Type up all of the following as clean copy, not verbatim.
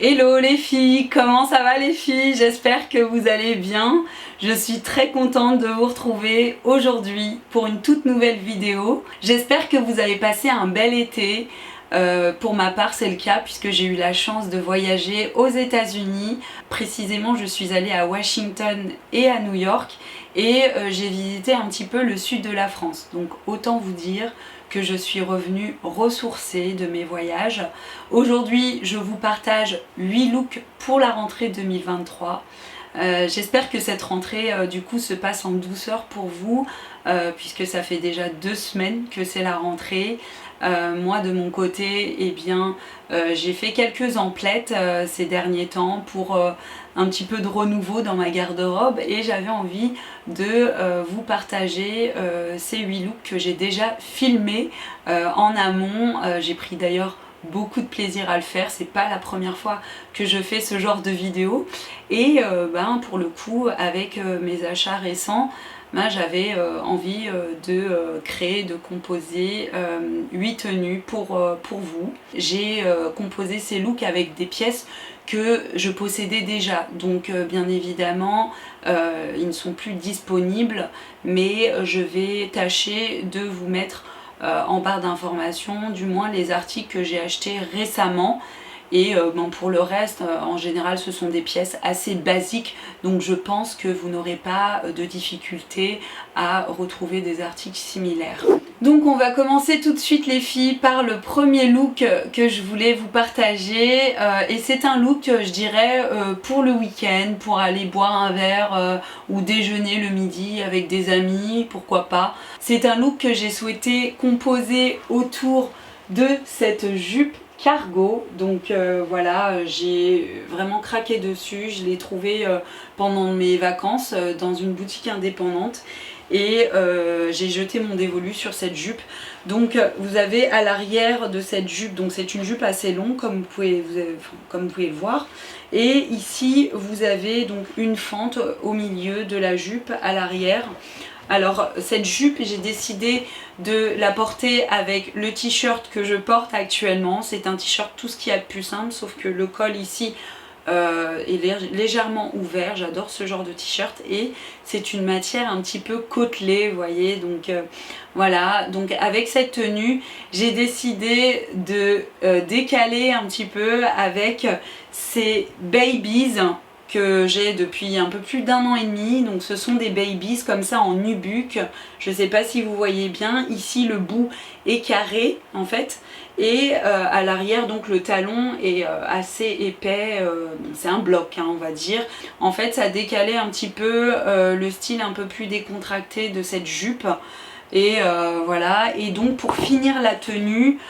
Hello les filles, comment ça va les filles? J'espère que vous allez bien. Je suis très contente de vous retrouver aujourd'hui pour une toute nouvelle vidéo. J'espère que vous avez passé un bel été. Pour ma part c'est le cas puisque j'ai eu la chance de voyager aux États-Unis. Précisément je suis allée à Washington et à New York et j'ai visité un petit peu le sud de la France. Donc autant vous dire que je suis revenue ressourcée de mes voyages. Aujourd'hui je vous partage 8 looks pour la rentrée 2023. J'espère que cette rentrée du coup se passe en douceur pour vous puisque ça fait déjà 2 semaines que c'est la rentrée. Moi de mon côté, eh bien, j'ai fait quelques emplettes ces derniers temps pour un petit peu de renouveau dans ma garde-robe et j'avais envie de vous partager ces 8 looks que j'ai déjà filmés en amont. J'ai pris d'ailleurs beaucoup de plaisir à le faire, c'est pas la première fois que je fais ce genre de vidéo et pour le coup avec mes achats récents j'avais envie de créer, de composer 8 tenues pour vous. J'ai composé ces looks avec des pièces que je possédais déjà, donc bien évidemment ils ne sont plus disponibles, mais je vais tâcher de vous mettre en barre d'informations du moins les articles que j'ai achetés récemment. Et pour le reste, en général, ce sont des pièces assez basiques, donc je pense que vous n'aurez pas de difficulté à retrouver des articles similaires. Donc on va commencer tout de suite les filles par le premier look que je voulais vous partager et c'est un look je dirais pour le week-end, pour aller boire un verre ou déjeuner le midi avec des amis, pourquoi pas. C'est un look que j'ai souhaité composer autour de cette jupe cargo, donc voilà, j'ai vraiment craqué dessus, je l'ai trouvé pendant mes vacances dans une boutique indépendante et j'ai jeté mon dévolu sur cette jupe. Donc vous avez à l'arrière de cette jupe, donc c'est une jupe assez longue comme vous pouvez le voir, et ici vous avez donc une fente au milieu de la jupe à l'arrière. Alors cette jupe j'ai décidé de la porter avec le t-shirt que je porte actuellement. C'est un t-shirt tout ce qu'il y a de plus simple, sauf que le col ici est légèrement ouvert. J'adore ce genre de t-shirt et c'est une matière un petit peu côtelée, vous voyez, donc voilà. Donc avec cette tenue j'ai décidé de décaler un petit peu avec ces babies que j'ai depuis un peu plus d'1 an et demi. Donc ce sont des babies comme ça en nubuck. Je ne sais pas si vous voyez bien, ici le bout est carré en fait et à l'arrière donc le talon est assez épais, c'est un bloc on va dire. En fait ça décalait un petit peu le style un peu plus décontracté de cette jupe et voilà. Et donc pour finir la tenue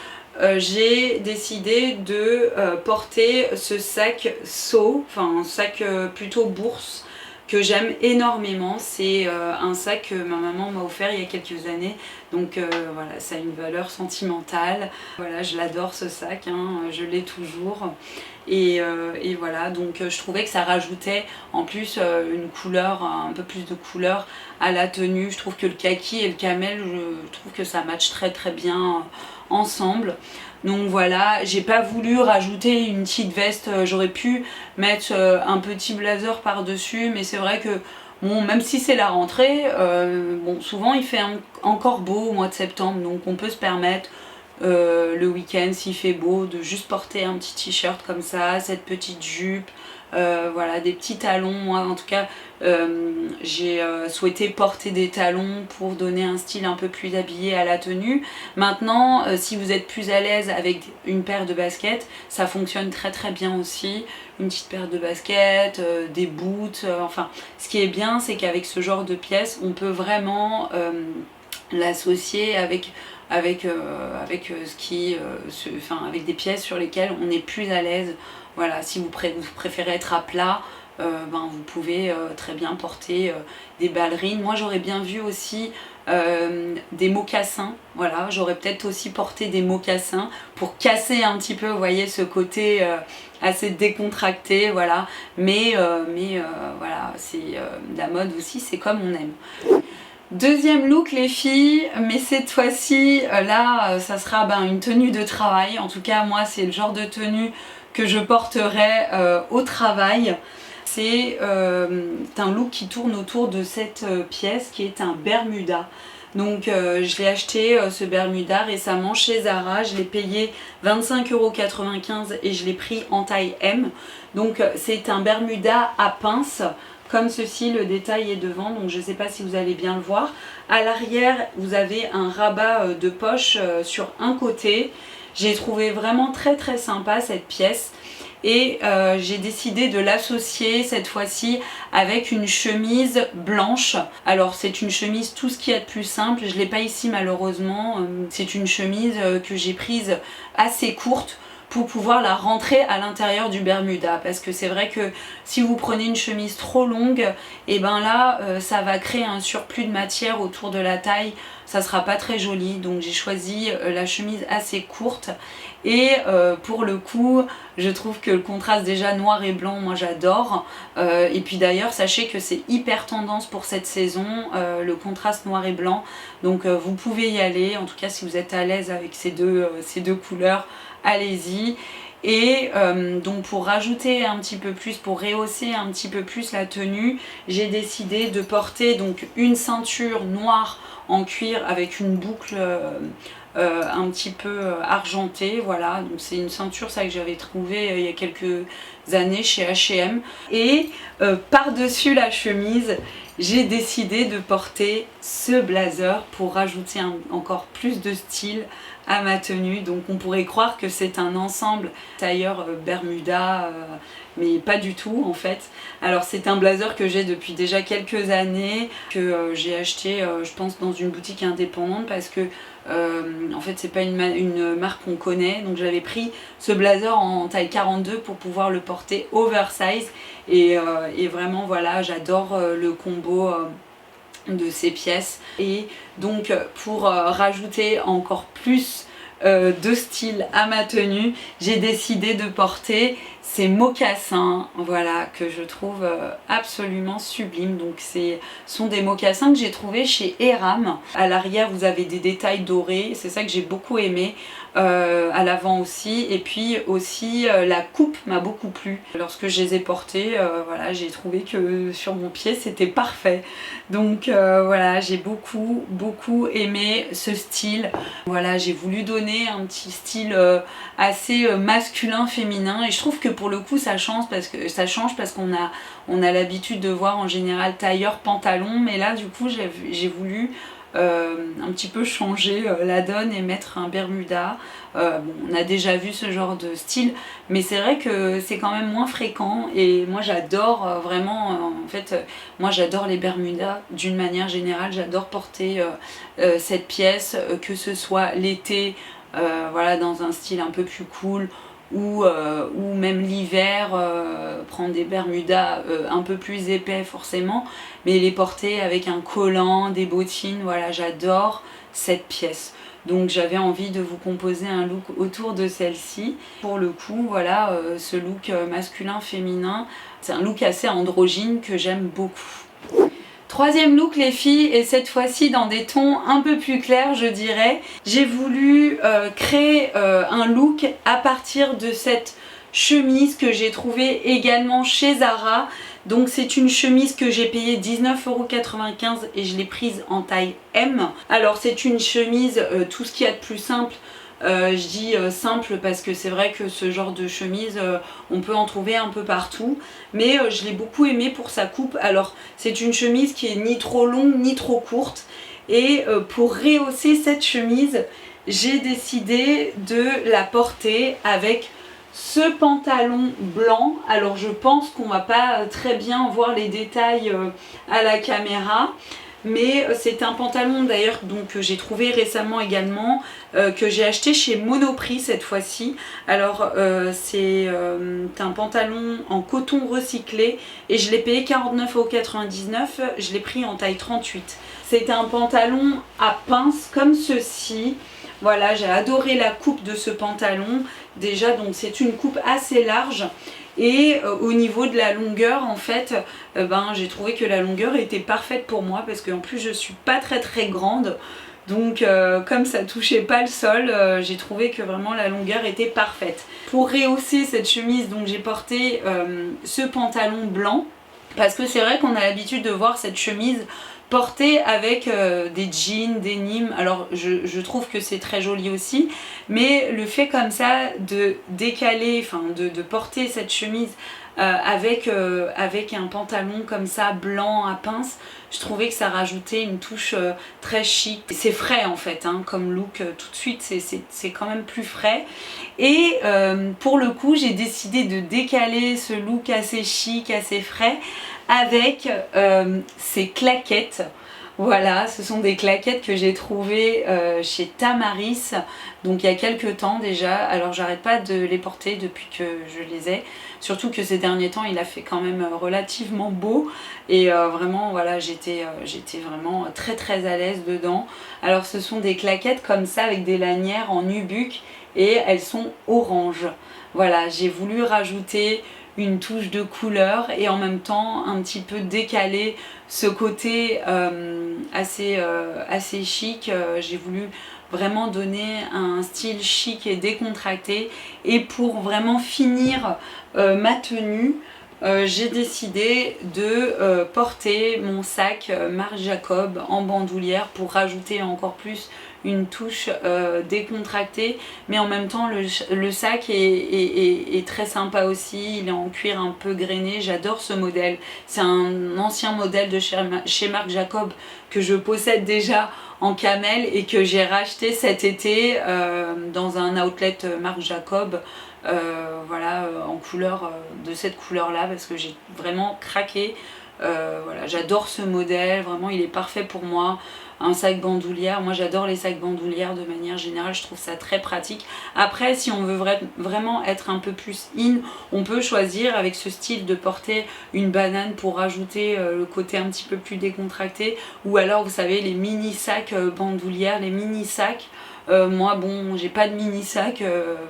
j'ai décidé de porter ce sac seau, enfin un sac plutôt bourse que j'aime énormément. C'est un sac que ma maman m'a offert il y a quelques années, donc voilà, ça a une valeur sentimentale. Voilà, je l'adore ce sac, je l'ai toujours. Et voilà, donc je trouvais que ça rajoutait en plus une couleur, un peu plus de couleur à la tenue. Je trouve que le kaki et le camel, je trouve que ça match très très bien ensemble. Donc voilà, j'ai pas voulu rajouter une petite veste, j'aurais pu mettre un petit blazer par dessus, mais c'est vrai que bon, même si c'est la rentrée, bon, souvent il fait encore beau au mois de septembre, donc on peut se permettre le week-end s'il fait beau de juste porter un petit t-shirt comme ça, cette petite jupe. Voilà, des petits talons. Moi en tout cas j'ai souhaité porter des talons pour donner un style un peu plus habillé à la tenue. Maintenant si vous êtes plus à l'aise avec une paire de baskets, ça fonctionne très très bien aussi. Une petite paire de baskets, des boots, enfin ce qui est bien c'est qu'avec ce genre de pièces on peut vraiment l'associer avec avec des pièces sur lesquelles on est plus à l'aise. Voilà, si vous préférez être à plat, vous pouvez très bien porter des ballerines. Moi j'aurais bien vu aussi des mocassins. Voilà, j'aurais peut-être aussi porté des mocassins pour casser un petit peu, vous voyez, ce côté assez décontracté, voilà. Mais voilà, c'est la mode aussi, c'est comme on aime. Deuxième look les filles, mais cette fois-ci là ça sera une tenue de travail. En tout cas moi c'est le genre de tenue que je porterai au travail. C'est un look qui tourne autour de cette pièce qui est un Bermuda. Donc je l'ai acheté ce Bermuda récemment chez Zara, je l'ai payé 25,95 € et je l'ai pris en taille M. Donc c'est un Bermuda à pince comme ceci, le détail est devant, donc je ne sais pas si vous allez bien le voir. À l'arrière vous avez un rabat de poche sur un côté. J'ai trouvé vraiment très très sympa cette pièce. Et j'ai décidé de l'associer cette fois-ci avec une chemise blanche. Alors c'est une chemise tout ce qu'il y a de plus simple, je ne l'ai pas ici malheureusement. C'est une chemise que j'ai prise assez courte pour pouvoir la rentrer à l'intérieur du Bermuda, parce que c'est vrai que si vous prenez une chemise trop longue, et ben là ça va créer un surplus de matière autour de la taille, ça sera pas très joli. Donc j'ai choisi la chemise assez courte et pour le coup je trouve que le contraste déjà noir et blanc, moi j'adore, et puis d'ailleurs sachez que c'est hyper tendance pour cette saison, le contraste noir et blanc, donc vous pouvez y aller, en tout cas si vous êtes à l'aise avec ces deux couleurs, allez-y. Et donc pour rajouter un petit peu plus, pour rehausser un petit peu plus la tenue, j'ai décidé de porter donc une ceinture noire en cuir avec une boucle un petit peu argentée, voilà. Donc c'est une ceinture ça que j'avais trouvé il y a quelques années chez H&M. Et par-dessus la chemise, j'ai décidé de porter ce blazer pour rajouter encore plus de style à ma tenue. Donc on pourrait croire que c'est un ensemble tailleur Bermuda, mais pas du tout en fait. Alors c'est un blazer que j'ai depuis déjà quelques années, que j'ai acheté je pense dans une boutique indépendante, parce que en fait c'est pas une marque qu'on connaît, donc j'avais pris ce blazer en taille 42 pour pouvoir le porter oversize, et vraiment voilà, j'adore le combo de ces pièces. Et donc pour rajouter encore plus de style à ma tenue, j'ai décidé de porter ces mocassins, voilà, que je trouve absolument sublimes. Donc ce sont des mocassins que j'ai trouvés chez Eram. À l'arrière vous avez des détails dorés, c'est ça que j'ai beaucoup aimé, à l'avant aussi, et puis aussi la coupe m'a beaucoup plu. Lorsque je les ai portés, voilà, j'ai trouvé que sur mon pied c'était parfait. Donc voilà, j'ai beaucoup aimé ce style. Voilà, j'ai voulu donner un petit style assez masculin, féminin, et je trouve que pour le coup ça change parce qu'on a l'habitude de voir en général tailleur pantalon, mais là du coup j'ai voulu un petit peu changer la donne et mettre un Bermuda. Bon, on a déjà vu ce genre de style, mais c'est vrai que c'est quand même moins fréquent, et moi j'adore vraiment, en fait moi j'adore les Bermudas d'une manière générale. J'adore porter cette pièce, que ce soit l'été, voilà, dans un style un peu plus cool, ou même l'hiver, prendre des Bermudas un peu plus épais forcément, mais les porter avec un collant, des bottines. Voilà, j'adore cette pièce. Donc j'avais envie de vous composer un look autour de celle-ci. Pour le coup, voilà, ce look masculin-féminin, c'est un look assez androgyne que j'aime beaucoup. Troisième look les filles, et cette fois-ci dans des tons un peu plus clairs je dirais. J'ai voulu créer un look à partir de cette chemise que j'ai trouvée également chez Zara. Donc c'est une chemise que j'ai payée 19,95 € et je l'ai prise en taille M. Alors c'est une chemise tout ce qu'il y a de plus simple. Je dis simple parce que c'est vrai que ce genre de chemise on peut en trouver un peu partout, mais je l'ai beaucoup aimé pour sa coupe. Alors c'est une chemise qui est ni trop longue ni trop courte, et pour rehausser cette chemise j'ai décidé de la porter avec ce pantalon blanc. Alors je pense qu'on va pas très bien voir les détails à la caméra, mais c'est un pantalon d'ailleurs que j'ai trouvé récemment également, que j'ai acheté chez Monoprix cette fois-ci. Alors c'est un pantalon en coton recyclé et je l'ai payé 49,99 €, je l'ai pris en taille 38. C'est un pantalon à pince comme ceci. Voilà, j'ai adoré la coupe de ce pantalon. Déjà, donc c'est une coupe assez large, et au niveau de la longueur en fait, j'ai trouvé que la longueur était parfaite pour moi, parce qu'en plus je suis pas très grande. Donc comme ça touchait pas le sol, j'ai trouvé que vraiment la longueur était parfaite. Pour rehausser cette chemise, donc j'ai porté ce pantalon blanc, parce que c'est vrai qu'on a l'habitude de voir cette chemise portée avec des jeans, des denim. Alors je trouve que c'est très joli aussi, mais le fait comme ça de décaler, enfin de porter cette chemise avec un pantalon comme ça blanc à pince, je trouvais que ça rajoutait une touche très chic. C'est frais en fait, hein, comme look, tout de suite c'est quand même plus frais. Et pour le coup j'ai décidé de décaler ce look assez chic, assez frais avec ces claquettes. Voilà, ce sont des claquettes que j'ai trouvées chez Tamaris, donc il y a quelques temps déjà. Alors j'arrête pas de les porter depuis que je les ai, surtout que ces derniers temps il a fait quand même relativement beau et vraiment voilà, j'étais vraiment très à l'aise dedans. Alors ce sont des claquettes comme ça avec des lanières en nubuck et elles sont orange. Voilà, j'ai voulu rajouter une touche de couleur et en même temps un petit peu décaler ce côté assez chic. J'ai voulu vraiment donner un style chic et décontracté, et pour vraiment finir ma tenue, j'ai décidé de porter mon sac Marc Jacob en bandoulière pour rajouter encore plus une touche décontractée, mais en même temps le sac est très sympa aussi. Il est en cuir un peu grainé, j'adore ce modèle. C'est un ancien modèle de chez Marc Jacob que je possède déjà en camel et que j'ai racheté cet été dans un outlet Marc Jacob. Voilà, en couleur de cette couleur là, parce que j'ai vraiment craqué. Voilà, j'adore ce modèle, vraiment il est parfait pour moi. Un sac bandoulière, moi j'adore les sacs bandoulières de manière générale, je trouve ça très pratique. Après, si on veut vraiment être un peu plus in, on peut choisir avec ce style de porter une banane pour rajouter le côté un petit peu plus décontracté, ou alors vous savez les mini sacs bandoulières, les mini sacs. Moi bon, j'ai pas de mini sac,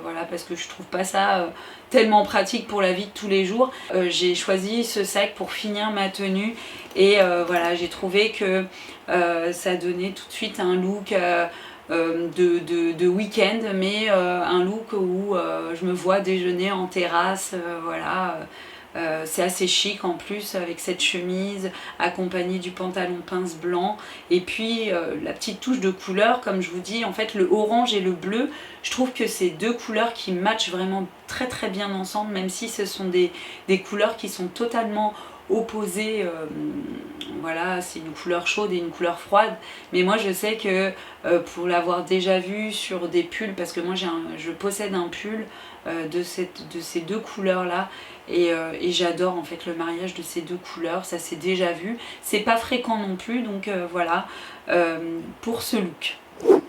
voilà, parce que je trouve pas ça tellement pratique pour la vie de tous les jours. J'ai choisi ce sac pour finir ma tenue et voilà, j'ai trouvé que ça donnait tout de suite un look de week-end, mais un look où je me vois déjeuner en terrasse, voilà. C'est assez chic en plus avec cette chemise accompagnée du pantalon pince blanc, et puis la petite touche de couleur, comme je vous dis, en fait le orange et le bleu, je trouve que c'est deux couleurs qui matchent vraiment très bien ensemble, même si ce sont des couleurs qui sont totalement opposées. Voilà, c'est une couleur chaude et une couleur froide, mais moi je sais que pour l'avoir déjà vu sur des pulls, parce que moi je possède un pull de ces deux couleurs là, et j'adore en fait le mariage de ces deux couleurs, ça s'est déjà vu, c'est pas fréquent non plus, donc voilà pour ce look.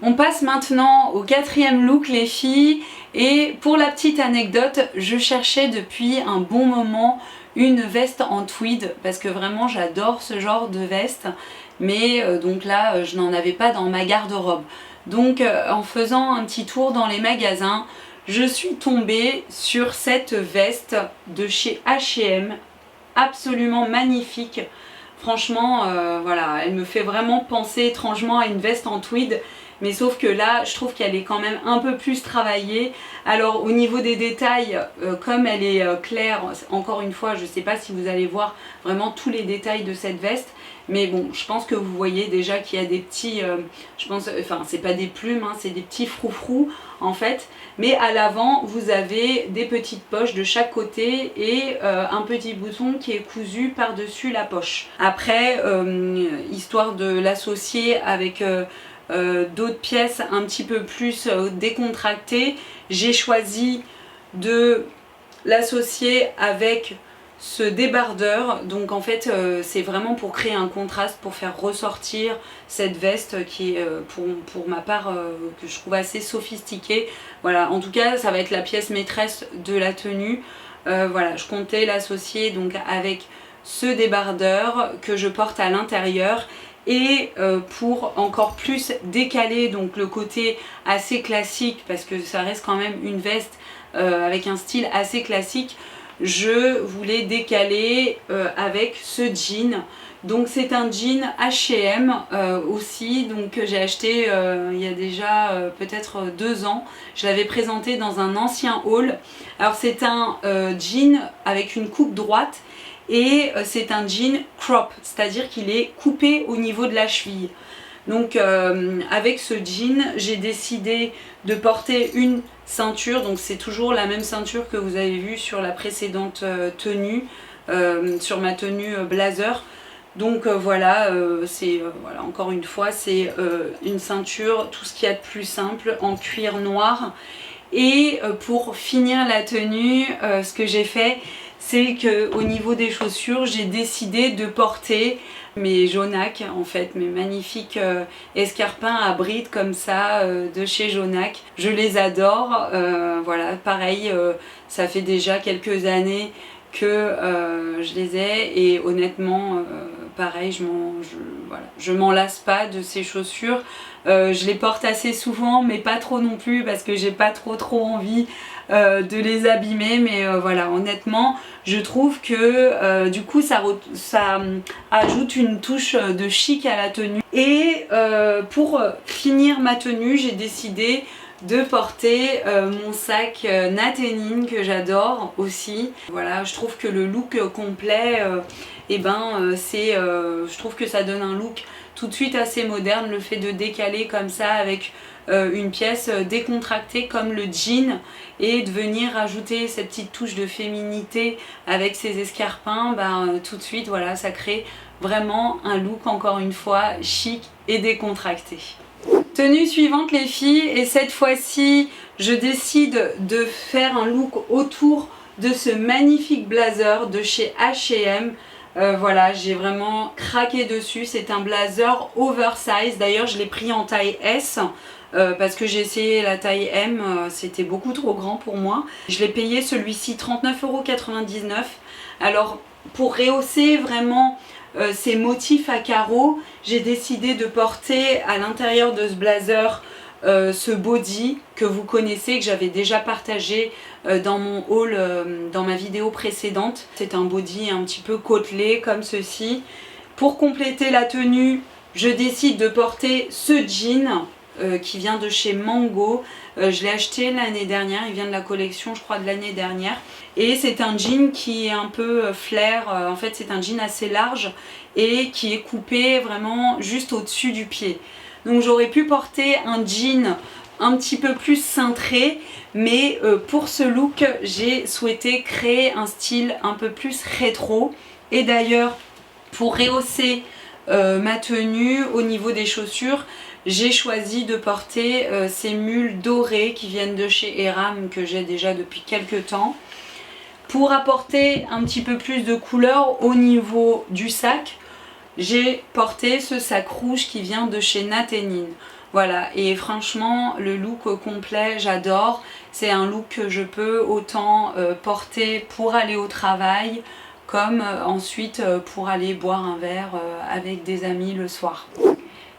On passe maintenant au quatrième look les filles, et pour la petite anecdote, je cherchais depuis un bon moment une veste en tweed, parce que vraiment j'adore ce genre de veste, mais donc là je n'en avais pas dans ma garde-robe. Donc en faisant un petit tour dans les magasins, je suis tombée sur cette veste de chez H&M, absolument magnifique. Franchement, voilà, elle me fait vraiment penser étrangement à une veste en tweed, mais sauf que là, je trouve qu'elle est quand même un peu plus travaillée. Alors au niveau des détails, comme elle est claire, encore une fois, je ne sais pas si vous allez voir vraiment tous les détails de cette veste, mais bon, je pense que vous voyez déjà qu'il y a des petits, je pense, enfin c'est pas des plumes, hein, c'est des petits froufrous en fait, mais à l'avant vous avez des petites poches de chaque côté et un petit bouton qui est cousu par dessus la poche. Après, histoire de l'associer avec d'autres pièces un petit peu plus décontractées, j'ai choisi de l'associer avec ce débardeur. Donc en fait c'est vraiment pour créer un contraste, pour faire ressortir cette veste qui est pour ma part que je trouve assez sophistiquée. Voilà, en tout cas ça va être la pièce maîtresse de la tenue. Voilà, je comptais l'associer donc avec ce débardeur que je porte à l'intérieur, et pour encore plus décaler donc le côté assez classique, parce que ça reste quand même une veste avec un style assez classique, je voulais décaler avec ce jean Donc c'est un jean H&M aussi, donc que j'ai acheté il y a déjà peut-être 2 ans. Je l'avais présenté dans un ancien haul. Alors c'est un jean avec une coupe droite et c'est un jean crop, c'est-à-dire qu'il est coupé au niveau de la cheville. Donc avec ce jean, j'ai décidé de porter une ceinture, donc c'est toujours la même ceinture que vous avez vue sur la précédente tenue, sur ma tenue blazer. Donc voilà, voilà, encore une fois, c'est une ceinture, tout ce qu'il y a de plus simple, en cuir noir. Et pour finir la tenue, ce que j'ai fait, c'est qu'au niveau des chaussures, j'ai décidé de porter mes Jonac, en fait, mes magnifiques escarpins à brides comme ça de chez Jonac. Je les adore, voilà, pareil, ça fait déjà quelques années que je les ai et honnêtement pareil, je m'en lasse pas de ces chaussures. Je les porte assez souvent mais pas trop non plus parce que j'ai pas trop envie de les abîmer, mais voilà, honnêtement je trouve que du coup ça ajoute une touche de chic à la tenue. Et pour finir ma tenue, j'ai décidé de porter mon sac Natenin que j'adore aussi. Voilà, je trouve que le look complet, je trouve que ça donne un look tout de suite assez moderne, le fait de décaler comme ça avec une pièce décontractée comme le jean et de venir ajouter cette petite touche de féminité avec ses escarpins, tout de suite voilà, ça crée vraiment un look encore une fois chic et décontracté. Tenue suivante les filles, et cette fois-ci je décide de faire un look autour de ce magnifique blazer de chez H&M. Voilà, j'ai vraiment craqué dessus, c'est un blazer oversize, d'ailleurs je l'ai pris en taille S parce que j'ai essayé la taille M, c'était beaucoup trop grand pour moi. Je l'ai payé celui-ci 39,99 €. Alors pour rehausser vraiment ces motifs à carreaux, j'ai décidé de porter à l'intérieur de ce blazer ce body que vous connaissez, que j'avais déjà partagé dans mon haul, dans ma vidéo précédente. C'est un body un petit peu côtelé comme ceci. Pour compléter la tenue, je décide de porter ce jean qui vient de chez Mango. Je l'ai acheté l'année dernière, il vient de la collection je crois de l'année dernière. Et c'est un jean qui est un peu flair, en fait c'est un jean assez large et qui est coupé vraiment juste au-dessus du pied. Donc j'aurais pu porter un jean un petit peu plus cintré, mais pour ce look j'ai souhaité créer un style un peu plus rétro. Et d'ailleurs pour rehausser ma tenue au niveau des chaussures, j'ai choisi de porter ces mules dorées qui viennent de chez Eram, que j'ai déjà depuis quelques temps. Pour apporter un petit peu plus de couleur au niveau du sac, j'ai porté ce sac rouge qui vient de chez Natenin. Voilà, et franchement le look complet j'adore. C'est un look que je peux autant porter pour aller au travail comme ensuite pour aller boire un verre avec des amis le soir.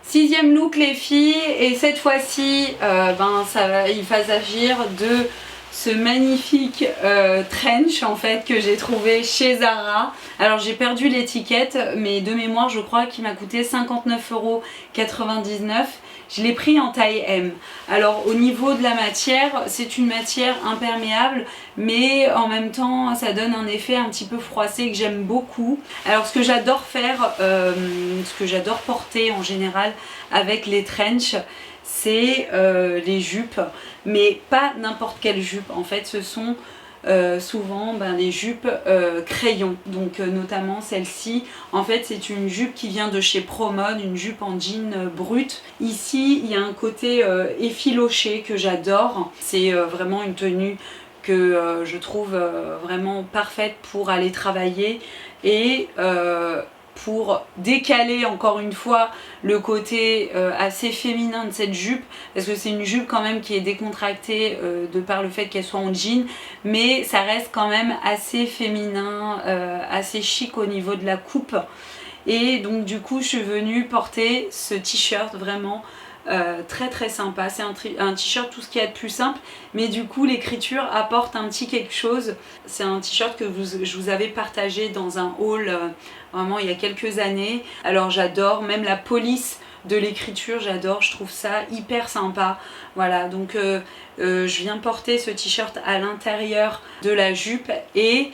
6e look les filles, et cette fois-ci il va s'agir de ce magnifique trench en fait que j'ai trouvé chez Zara. Alors j'ai perdu l'étiquette mais de mémoire je crois qu'il m'a coûté 59,99 €. Je l'ai pris en taille M. Alors au niveau de la matière, c'est une matière imperméable mais en même temps ça donne un effet un petit peu froissé que j'aime beaucoup. Alors ce que j'adore faire, ce que j'adore porter en général avec les trench, c'est les jupes, mais pas n'importe quelle jupe. En fait ce sont souvent les jupes crayon, donc notamment celle-ci. En fait c'est une jupe qui vient de chez Promode, une jupe en jean brut. Ici il y a un côté effiloché que j'adore. C'est vraiment une tenue que je trouve vraiment parfaite pour aller travailler et pour décaler encore une fois le côté assez féminin de cette jupe, parce que c'est une jupe quand même qui est décontractée de par le fait qu'elle soit en jean, mais ça reste quand même assez féminin, assez chic au niveau de la coupe. Et donc du coup je suis venue porter ce t-shirt vraiment très très sympa. C'est un t-shirt tout ce qu'il y a de plus simple, mais du coup l'écriture apporte un petit quelque chose. C'est un t-shirt que je vous avais partagé dans un haul vraiment il y a quelques années. Alors j'adore, même la police de l'écriture, j'adore, je trouve ça hyper sympa. Voilà, donc je viens porter ce t-shirt à l'intérieur de la jupe et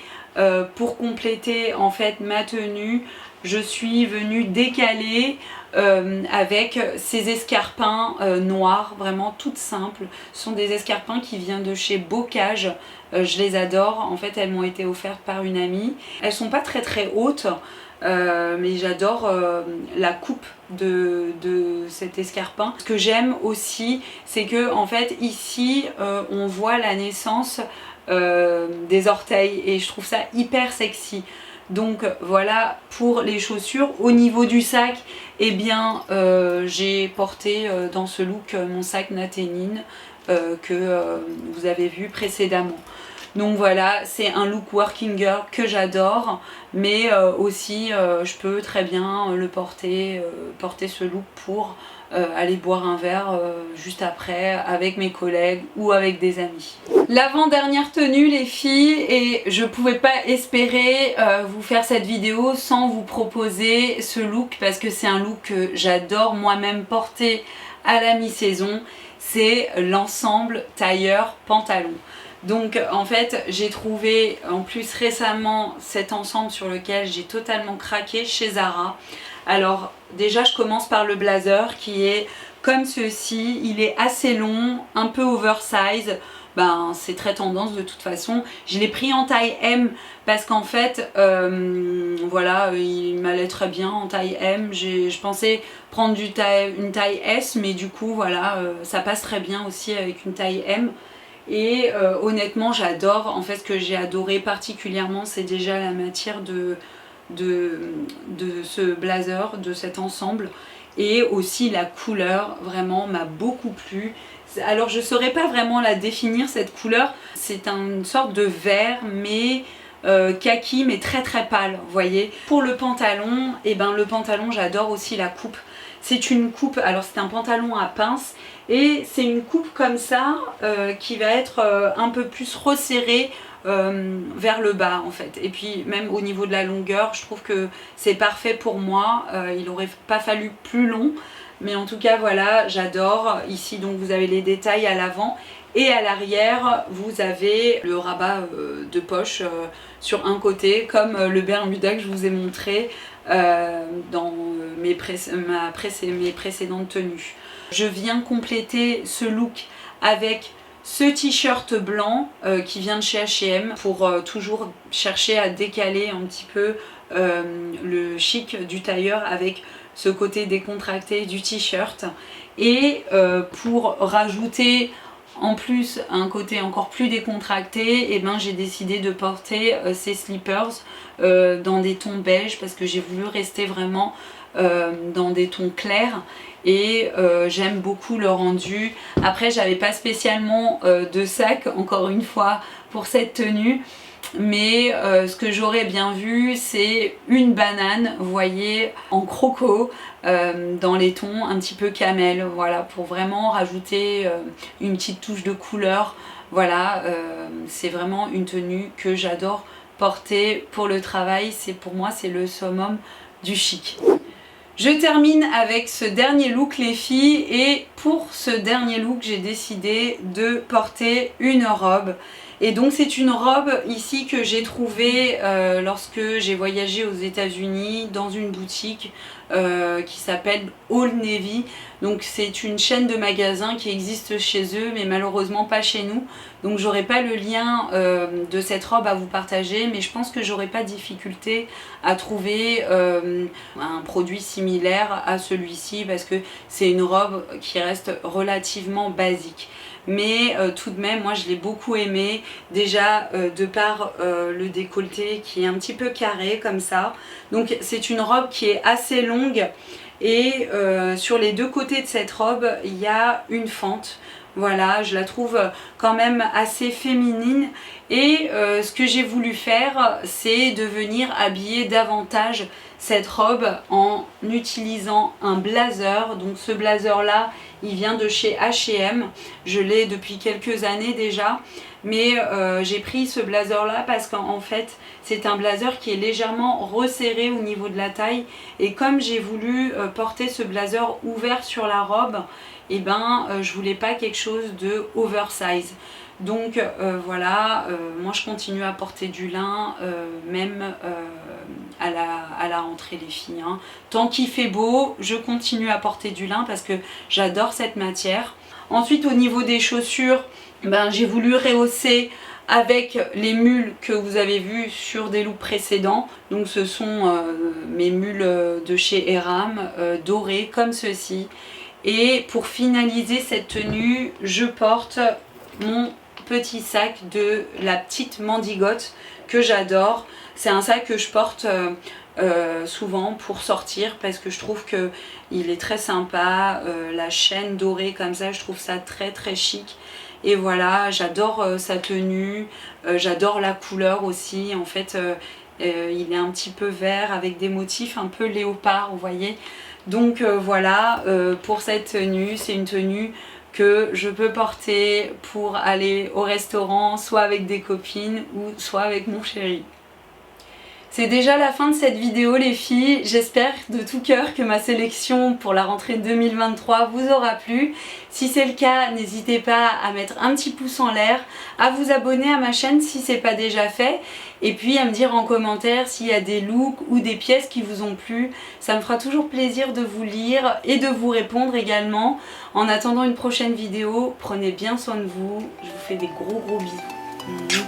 pour compléter en fait ma tenue, je suis venue décaler avec ces escarpins noirs, vraiment toutes simples. Ce sont des escarpins qui viennent de chez Bocage. Je les adore, en fait elles m'ont été offertes par une amie. Elles sont pas très très hautes, mais j'adore la coupe de cet escarpin. Ce que j'aime aussi, c'est que en fait ici on voit la naissance des orteils et je trouve ça hyper sexy. Donc voilà pour les chaussures. Au niveau du sac, eh bien j'ai porté dans ce look mon sac Naténine que vous avez vu précédemment. Donc voilà, c'est un look working girl que j'adore, mais aussi je peux très bien le porter ce look pour aller boire un verre juste après avec mes collègues ou avec des amis. L'avant-dernière tenue les filles, et je pouvais pas espérer vous faire cette vidéo sans vous proposer ce look parce que c'est un look que j'adore moi-même porter à la mi-saison, c'est l'ensemble tailleur pantalon. Donc en fait j'ai trouvé en plus récemment cet ensemble sur lequel j'ai totalement craqué chez Zara. Alors déjà je commence par le blazer qui est comme ceci, il est assez long, un peu oversize. Ben, c'est très tendance de toute façon. Je l'ai pris en taille M parce qu'en fait voilà, il m'allait très bien en taille M. Je pensais prendre une taille S, mais du coup voilà, ça passe très bien aussi avec une taille M. Et honnêtement j'adore. En fait ce que j'ai adoré particulièrement c'est déjà la matière de ce blazer, de cet ensemble, et aussi la couleur vraiment m'a beaucoup plu. Alors je ne saurais pas vraiment la définir cette couleur, c'est une sorte de vert mais kaki mais très très pâle, vous voyez. Pour le pantalon, et ben le pantalon j'adore aussi la coupe. C'est une coupe, alors c'est un pantalon à pince et c'est une coupe comme ça qui va être un peu plus resserrée vers le bas en fait. Et puis même au niveau de la longueur, je trouve que c'est parfait pour moi. Il n'aurait pas fallu plus long. Mais en tout cas voilà, j'adore. Ici donc vous avez les détails à l'avant et à l'arrière vous avez le rabat de poche sur un côté comme le Bermuda que je vous ai montré dans mes précédentes tenues. Je viens compléter ce look avec ce t-shirt blanc qui vient de chez H&M pour toujours chercher à décaler un petit peu le chic du tailleur avec ce côté décontracté du t-shirt, et pour rajouter en plus un côté encore plus décontracté, et ben j'ai décidé de porter ces slippers dans des tons beige parce que j'ai voulu rester vraiment dans des tons clairs et j'aime beaucoup le rendu. Après j'avais pas spécialement de sac encore une fois pour cette tenue, mais ce que j'aurais bien vu c'est une banane, vous voyez, en croco dans les tons un petit peu camel, voilà, pour vraiment rajouter une petite touche de couleur. Voilà, c'est vraiment une tenue que j'adore porter pour le travail. Pour moi c'est le summum du chic. Je termine avec ce dernier look les filles, et pour ce dernier look j'ai décidé de porter une robe. Et donc c'est une robe ici que j'ai trouvée lorsque j'ai voyagé aux États-Unis dans une boutique qui s'appelle Old Navy. Donc c'est une chaîne de magasins qui existe chez eux mais malheureusement pas chez nous. Donc j'aurai pas le lien de cette robe à vous partager, mais je pense que j'aurai pas de difficulté à trouver un produit similaire à celui-ci parce que c'est une robe qui reste relativement basique. Mais tout de même moi je l'ai beaucoup aimé, déjà de par le décolleté qui est un petit peu carré comme ça. Donc c'est une robe qui est assez longue et sur les deux côtés de cette robe il y a une fente. Voilà, je la trouve quand même assez féminine et ce que j'ai voulu faire, c'est de venir habiller davantage cette robe en utilisant un blazer. Donc ce blazer là, il vient de chez H&M, je l'ai depuis quelques années déjà, mais j'ai pris ce blazer là parce qu'en fait c'est un blazer qui est légèrement resserré au niveau de la taille, et comme j'ai voulu porter ce blazer ouvert sur la robe, et je voulais pas quelque chose de oversize. Donc voilà, moi je continue à porter du lin, même à la rentrée les filles, hein. Tant qu'il fait beau, je continue à porter du lin parce que j'adore cette matière. Ensuite au niveau des chaussures, j'ai voulu rehausser avec les mules que vous avez vus sur des looks précédents. Donc ce sont mes mules de chez Eram, dorées comme ceci. Et pour finaliser cette tenue, je porte mon petit sac de la petite Mandigote que j'adore. C'est un sac que je porte souvent pour sortir parce que je trouve que il est très sympa. La chaîne dorée comme ça, je trouve ça très très chic. Et voilà, j'adore sa tenue, j'adore la couleur aussi. En fait, il est un petit peu vert avec des motifs un peu léopard, vous voyez. Donc voilà, pour cette tenue, c'est une tenue que je peux porter pour aller au restaurant, soit avec des copines ou soit avec mon chéri. C'est déjà la fin de cette vidéo les filles, j'espère de tout cœur que ma sélection pour la rentrée 2023 vous aura plu. Si c'est le cas, n'hésitez pas à mettre un petit pouce en l'air, à vous abonner à ma chaîne si ce n'est pas déjà fait, et puis à me dire en commentaire s'il y a des looks ou des pièces qui vous ont plu. Ça me fera toujours plaisir de vous lire et de vous répondre également. En attendant une prochaine vidéo, prenez bien soin de vous, je vous fais des gros bisous.